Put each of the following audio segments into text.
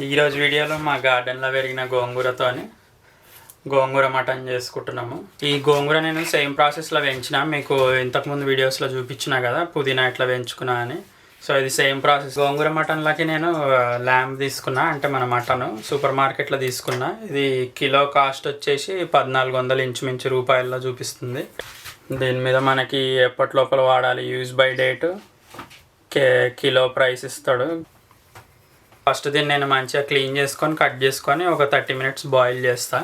ఈరోజు వీడియోలో మా గార్డెన్లో పెరిగిన గోంగూరతోని గోంగూర మటన్ చేసుకుంటున్నాము. ఈ గోంగూర నేను సేమ్ ప్రాసెస్లో పెంచిన, మీకు ఇంతకుముందు వీడియోస్లో చూపించిన కదా పుదీనా ఇట్లా పెంచుకున్నా అని. సో ఇది సేమ్ ప్రాసెస్. గోంగూర మటన్లకి నేను ల్యాంబ్ తీసుకున్నా, అంటే మన మటన్ సూపర్ మార్కెట్లో తీసుకున్నా. ఇది కిలో కాస్ట్ వచ్చేసి 1400 ఇంచుమించు రూపాయల్లో చూపిస్తుంది. దీని మీద మనకి ఎప్పటి లోపల వాడాలి, use by date, kilo price ఇస్తాడు. ఫస్ట్ దీన్ని నేను మంచిగా క్లీన్ చేసుకొని కట్ చేసుకొని ఒక 30 minutes బాయిల్ చేస్తా.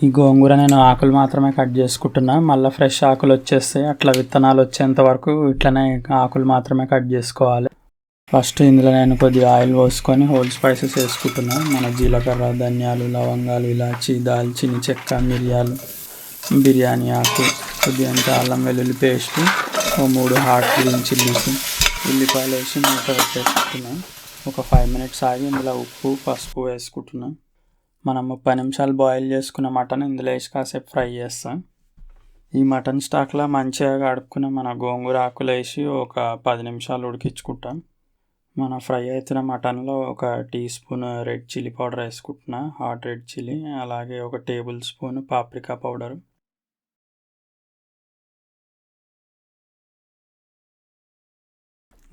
ఈ గోంగూర నేను ఆకులు మాత్రమే కట్ చేసుకుంటున్నా, మళ్ళీ ఫ్రెష్ ఆకులు వచ్చేస్తాయి. అట్లా విత్తనాలు వచ్చేంత వరకు ఇట్లనే ఆకులు మాత్రమే కట్ చేసుకోవాలి. ఫస్ట్ ఇందులో నేను కొద్దిగా ఆయిల్ పోసుకొని హోల్ స్పైసెస్ వేసుకుంటున్నా. మన జీలకర్ర, ధనియాలు, లవంగాలు, ఇలాచి, దాల్చిని చెక్క, మిరియాలు, బిర్యానీ ఆకు, కొద్దిగా అల్లం వెల్లుల్లి పేస్ట్, 3 హాట్ గ్రీన్ చిల్లీస్, ఉల్లిపాయలు వేసి మూత పెట్టేసుకుంటున్నాం. ఒక 5 minutes ఆగి ఇందులో ఉప్పు, పసుపు వేసుకుంటున్నాం. మనం 30 నిమిషాలు బాయిల్ చేసుకున్న మటన్ ఇందులో వేసి కాసేపు ఫ్రై చేస్తాం. ఈ మటన్ స్టాక్లో మంచిగా కడుక్కున్న మన గోంగూర ఆకులు వేసి ఒక 10 నిమిషాలు ఉడికించుకుంటాం. మన ఫ్రై అవుతున్న మటన్లో ఒక teaspoon red chilli powder వేసుకుంటున్నా, హాట్ రెడ్ చిల్లీ, అలాగే ఒక టేబుల్ స్పూన్ పాప్రికా పౌడర్.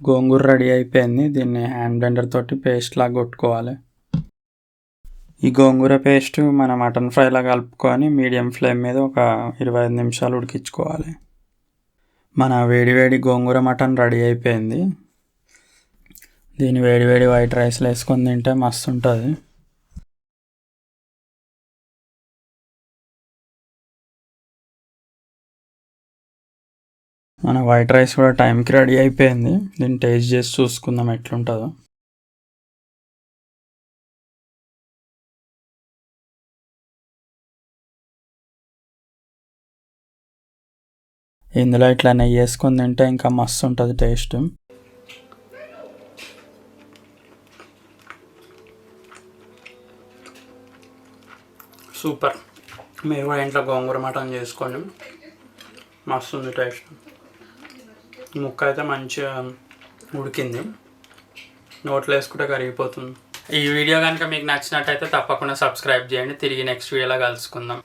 గోంగూర రెడీ అయిపోయింది. దీన్ని హ్యాండ్ బ్లెండర్ తోటి పేస్ట్ లాగా కొట్టుకోవాలి. ఈ గోంగూర పేస్ట్ మన మటన్ ఫ్రైలా కలుపుకొని మీడియం ఫ్లేమ్ మీద ఒక 25 నిమిషాలు ఉడికించుకోవాలి. మన వేడివేడి గోంగూర మటన్ రెడీ అయిపోయింది. దీన్ని వేడివేడి వైట్ రైస్లో వేసుకొని తింటే మస్తు ఉంటుంది. మన వైట్ రైస్ కూడా టైంకి రెడీ అయిపోయింది. దీన్ని టేస్ట్ చేసి చూసుకుందాం ఎట్లుంటుందో. ఇందులో ఇట్లా నెయ్యి వేసుకొని తింటే ఇంకా మస్తు ఉంటుంది టేస్ట్. సూపర్. మీరు కూడా ఇంట్లో గోంగూర మటన్ చేసుకోండి, మస్తు ఉంది టేస్ట్. ముక్క అయితే మంచిగా ఉడికింది, నోట్లో వేసుకుంటే కరిగిపోతుంది. ఈ వీడియో కనుక మీకు నచ్చినట్టయితే తప్పకుండా సబ్స్క్రైబ్ చేయండి. తిరిగి నెక్స్ట్ వీడియోలో కలుసుకుందాం.